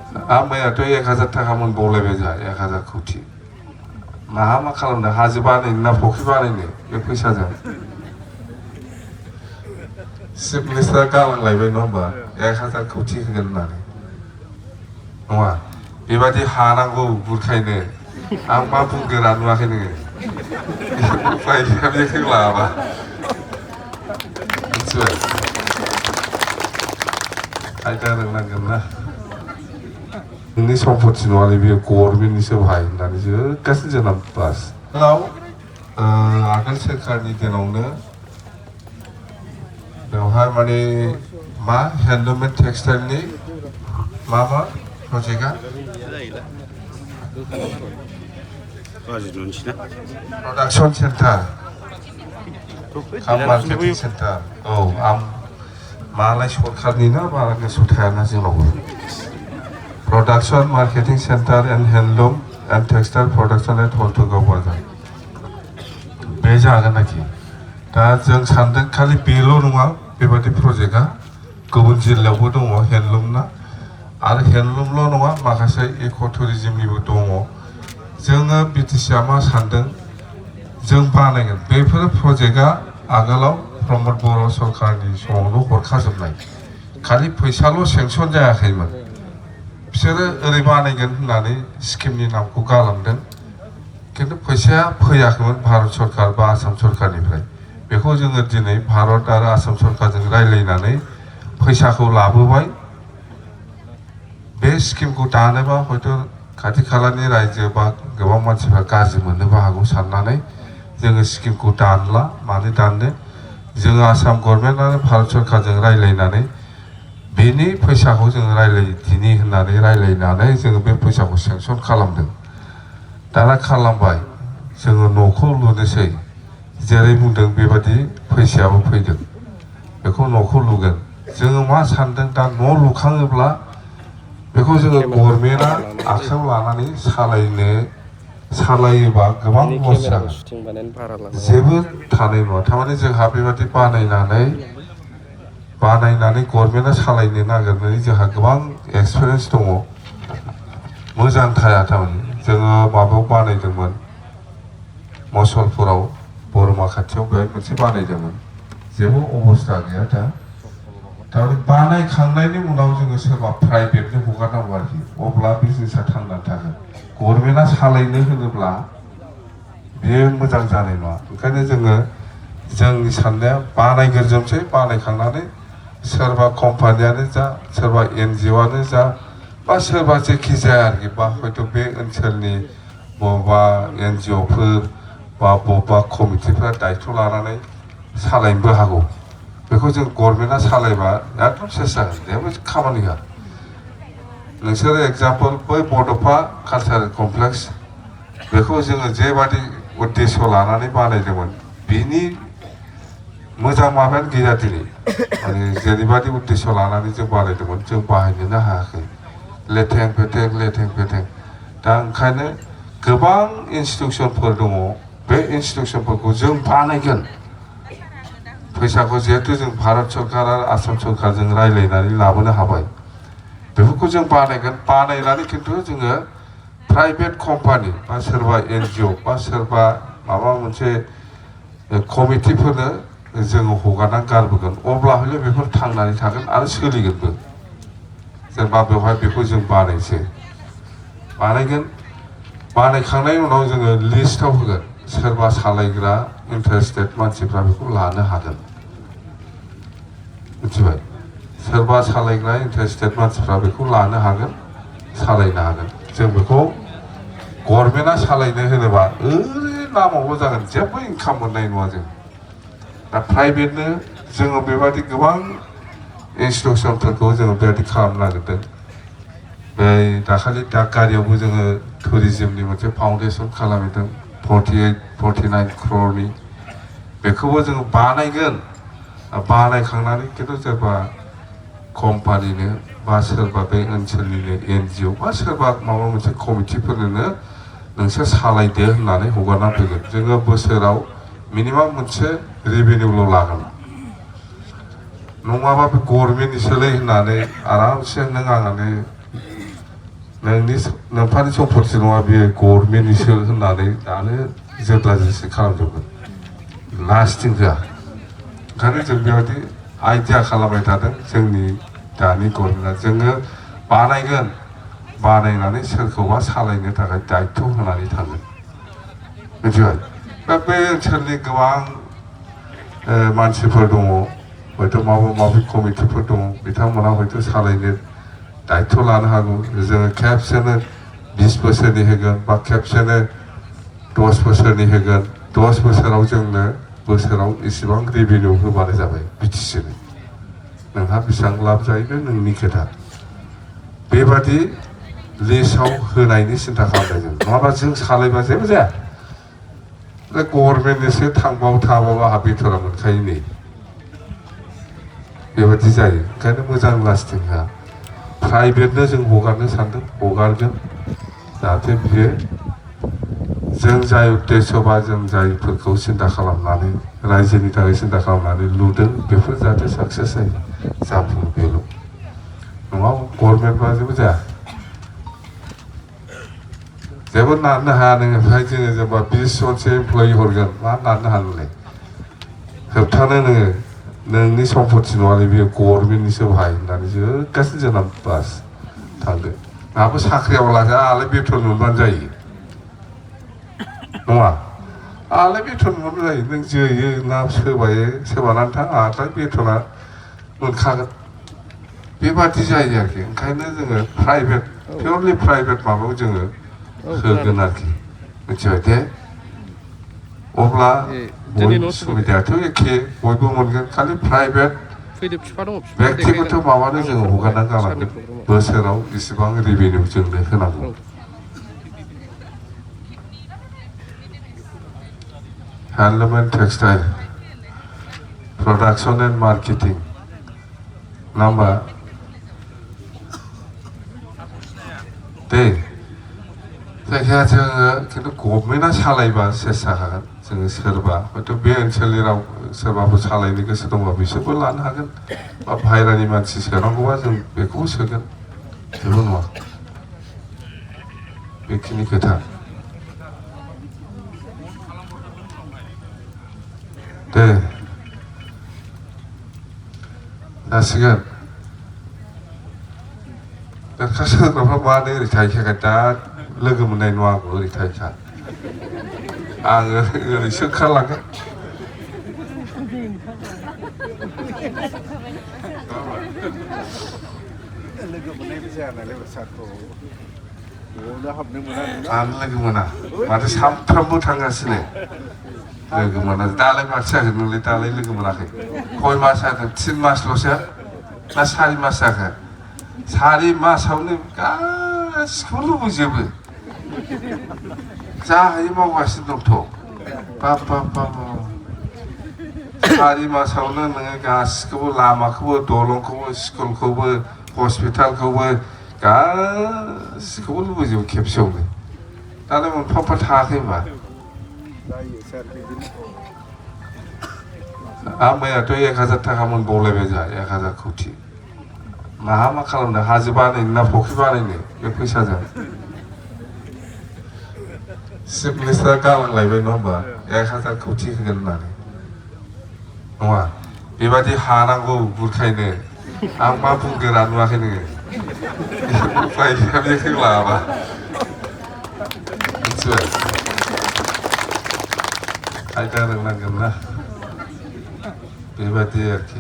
मैयाथ' 1000 थाखा मोनबावलायबाय जोंहा 1000 कौटि मा खालामनो हाजो बानायनो ना फुख्रि बानायनो बे फैसाजों चिफ मिनिस्टार गालांलायबाय नङा होमबा 1000 कौटि होगोन होननानै नङा बेबादि हानांगौ बुरखायनो आं मा बुंगोरा नुवाखै नोङो उफाय गैया बेखौ लाबा मिथिबाय आयदा रोंनांगोन ना नोंनि सम्पति नङालै बेयो गभर्नमेन्टनिसो भाय होननानैसो गासिनो जोंना बास आगोल सोरखारनि दिनावनो बेवहाय माने मा हेन्डलुम एन्ड टेक्सटाइलनि मा प्रजेक्टआ प्रडाक्शन सेन्टार मार्केटिं सेन्टार औ आं मालाय सरखारनि ना बारा गोसोआव थायाना जोंनावबो production marketing centre and handloom and textile production at Haltugaon बाजार बे जागोन नाखि दा जों सानदों खालि बेल' नङा बेबादि प्रजेक्टआ गुबुन जिल्लायावबो दङ हेन्डलुम ना आरो हेन्डलुमल' नङा माखासे इक' टुरिजमनिबो दङ जोङो बिटिसिआ मा सानदों जों बानायगोन बेफोर प्रजेक्टआ आगोलाव प्रमद बर' सरकारनि समावल' हरखाजोबनाय खालि फैसाल' सेंसन जायाखैमोन बिसोरो ओरै बानायगोन होननानै स्किमनि नामखौ गालांदों खिन्थु फैसाया फैयाखैमोन भारत सरकार बा आसाम सरकारनिफ्राय बेखौ जोङो दिनै भारत आरो आसाम सरकारजों रायलायनानै फैसाखौ लाबोबाय बे स्किमखौ दानोबा हयथ' खाथि खालानि रायजो बा गोबां मानसिफ्रा गाज्रि मोननोबो हागौ साननानै जोङो स्किमखौ दानला मानो दाननो जोङो आसाम गभर्नमेन्ट आरो भारत सरकारजों रायलायनानै बेनि फैसाखौ जोङो रायलायदिनि होननानै रायलायनानै जोङो बे फैसाखौ सेंसन खालामदों दाना खालामबाय जोङो न'खौ लुनोसै जेरै बुंदों बेबादि फैसायाबो फैदों बेखौ न'खौ लुगोन जोङो मा सानदों दा न' लुखाङोब्ला बेखौ जोङो गभर्नमेन्टआ आखायाव लानानै सालायोबा गोबां लस जागोन जेबो थानाय नङा थारमाने जोंहा बेबादि बानायनानै गभर्नमेन्टआ सालायनो नागिरनानै जोंहा गोबां एक्सपिरियेन्स दङ मोजां थाया थारमाने जोङो माबायाव बानायदोंमोन मसलपुराव बरमा खाथियाव बेहाय मोनसे बानायदोंमोन जेबो अबस्था गैया दा थारमाने बानायखांनायनि उनाव जोङो सोरबा प्राइभेटनो हगारनांगौ आरोखि अब्ला बिजनेसा थांनानै थागोन गभर्नमेन्टआ सालायनो होनोब्ला बेयो मोजां जानाय नङा ओंखायनो जोंनि साननाया बानायग्रोजोबसै बानायखांनानै सोरबा कम्पानियानो जा सोरबा NGOआनो जा बा सोरबा जेखि जाया आरोखि बा हयथ' बे ओनसोलनि बबेबा NGOफोर बा बबेबा कमिटिफ्रा दायथ' लानानै सालायनोबो हागौ बेखौ जों गभर्नमेन्टआ सालायबा एकदम सेस जागोन जेबो खामानि होआ नोंसोरो एग्जाम्पल बै बड'फा कालचारेल कमप्लेक्स बेखौ जोङो जेबादि उद्देश्य लानानै बानायदोंमोन बिनि मोजां माबायानो गैया दिनै माने जेरैबादि उद्देश्य लानानै जों बानायदोंमोन जों बाहायनोनो हायाखै लेथें फेथें दा ओंखायनो गोबां इन्सटिटिउसनफोर दङ बे इन्सटिटिउसनफोरखौ जों बानायगोन फैसाखौ जिहेतु जों भारत सरकार आरो आसाम सरकारजों रायलायनानै लाबोनो हाबाय बेफोरखौ जों बानायगोन बानायनानै खिन्थु जोङो प्राइभेट कम्पानि बा सोरबा NGO बा सोरबा माबा मोनसे कमिटिफोरनो जोङो हगारनानै गारबोगोन अब्ला हले बेफोर थांनानै थागोन आरो सोलिगोनबो जेनेबा बेवहाय बेखौ जों बानायगोन बानायखांनायनि उनाव जोङो लिस्टआव होगोन सोरबा सालायग्रा इन्टारेस्टेड मानसिफ्रा बेखौ लानो हागोन मिथिबाय सोरबा सालायग्रा इन्टारेस्टेड मानसिफ्रा बेखौ लानो हागोन सालायनो हागोन जों बेखौ गभर्नमेन्टआ सालायनो होनोबा ओरैनो नामावल' जागोन जेबो इनकाम मोननाय नङा जों दा प्राइभेटनो जोङो बेबादि गोबां इन्सटिटिउसनफोरखौ जोङो बेबादि खालामनो नागिरदों बै दाखालि दागगारियावबो जोङो टुरिजमनि मोनसे फाउन्डेसन खालामदों 48-49 crore बेखौबो जोङो बानायगोन बानायखांनानै खिन्थु सोरबा कम्पानिनो बा सोरबा बे ओनसोलनिनो NGO बा सोरबा माबा मोनसे कमिटिफोरनो नोंसोर सालायदो होननानै हगारना फैगोन जोङो बोसोराव मिनिमाम मोनसे रेभिनिउल' लागोन नङाबा बे गभर्नमेन्टनिसोलै होननानै आरामसे नों आंनानो नोंफानि सम्पति नङा बेयो गभर्नमेन्टनिसो होननानै दानो जेब्ला जेसे खालामजोबगोन लास्टिं होआ ओंखायनो जों बेबायदि आइडिया खालामबाय थादों जोंनि दानि गभर्नमेन्टआ जोङो बानायगोन बानायनानै सोरखौबा सालायनो थाखाय दायित्व होनानै थांगोन मिथिबाय दा बे ओनसोलनि गोबां मानसिफोर दङ हयथ' माबा माबि कमिटिफोर दङ बिथांमोनहा हयथ' सालायनो दायित्व लानो हागौ जोङो खेबसेनो 20 बोसोरनि होगोन बा खेबसेनो 10 बोसोरनि होगोन 10 बोसोराव जोंनो बोसोराव इसेबां रेभिनिउ होबानो जाबाय बिटिसिनो नोंहा बेसेबां लाब जायो बे नोंनि खोथा बेबादि लिस्टआव होनायनि सिन्था खालामनाय जों नङाबा जों सालायबा जेबो जाया गभर्नमेन्टनिसो थांबाव थाबाबो आंहा बेथना मोनखायो नै बेबादि जायो ओंखायनो मोजां लास्टिं होआ प्राइभेटनो जों हगारनो सानदों हगारगोन जाहाथे बियो जों जाय उद्देश्य बा जों जायफोरखौ सिन्था खालामनानै रायजोनि थाखाय सिन्था खालामनानै लुदों बेफोर जाहाथे साक्सेस जायो जाफुङो बेल' नङा गभर्नमेन्टबा जेबो जाया जेबो नारनो हाया नोङो ओमफ्राय जोङो जेनेबा 20 जनसो एमप्लयि हरगोन मा नारनो हानोलाय होबथानो नोङो नोंनि सम्पति नङालै बेयो गभर्नमेन्टनिसो बाहाय होननानै जोगासिनो जोंना बास थांदो आंहाबो साख्रियाव लाखा आंहालाय बेथन मोनबानो जायो नङा आंहालाय बेथन मोनबानो जायो नों जोयो ना सोबानानै थां आंहालाय बेथना मोनखागोन बेबादि जायो आरोखि ओंखायनो जोङो प्राइभेट पियरलि प्राइभेट माबायाव जोङो होगोन आरोखि मिथिबाय दे अब्ला बयबो सुबिदायाथ' एखे बयबो मोनगोन खालि प्राइभेट व्यक्तिगत माबानो जोङो हगारना गालांगोन बोसोराव इसेबां रेभिनिउ जोंनो होनांगौ handloom and textile production and marketing नङा होमबा दे जायखिया जोङो खिन्थु गभर्नमेन्टआ सालायबा सेस जाखागोन जोङो सोरबा हयथ' बे ओनसोलनि राव सोरबाफोर सालायनो गोसो दंबा बिसोरबो लानो हागोन बा बाहेरानि मानसि सोनांगौबा जों बेखौबो सोगोन जेबो नङा बेखिनि खोथा दे जासिगोन सोरबाफ्रा मानो ओरै थाहैखागोन दा लोगो मोननाय नङा आंबो ओरै थाहैखा आङो ओरैसो ओंखारलांगोन लोगो मोननायबो जाया नालाय सारखौ न'आवनो हाबनो मोना आं लोगो मोना माथो सामफ्रामबो थांगासिनो लोगो मोना दालाय माथो जाखो नोंलाय दालाय लोगो मोनाखै खय मास जाखो 3 मासल'सो ना 4 मास जाखो 4 मासावनो गासिखौबो लुबैजोबो जा हायो मावगासिनो दंथ' बाब 4 मासावनो नोङो गासिखौबो लामाखौबो दलंखौबो स्कुलखौबो हस्पिटालखौबो गासिखौबो लुबैजोबो खेबसेयावनो दालाय मोनफा थाङाखै होनबा आं मैयाथ' 1000 थाखा मोनबावलायबाय जोंहा 1000 कौटि माहा मा खालामनो हाजो बानायनो ना फुख्रि बानायनो बे फैसाजों चिफ मिनिस्टार गालांलायबाय नङा होमबा 1000 कौटि होगोन होननानै नङा बेबादि हानांगौ बुरखायनो आं मा बुंगोरा नुवाखै नोङो उफाय गैया बे होलाङाबा मिथिबाय आयदा रोंनांगोन ना बेबादि आरोखि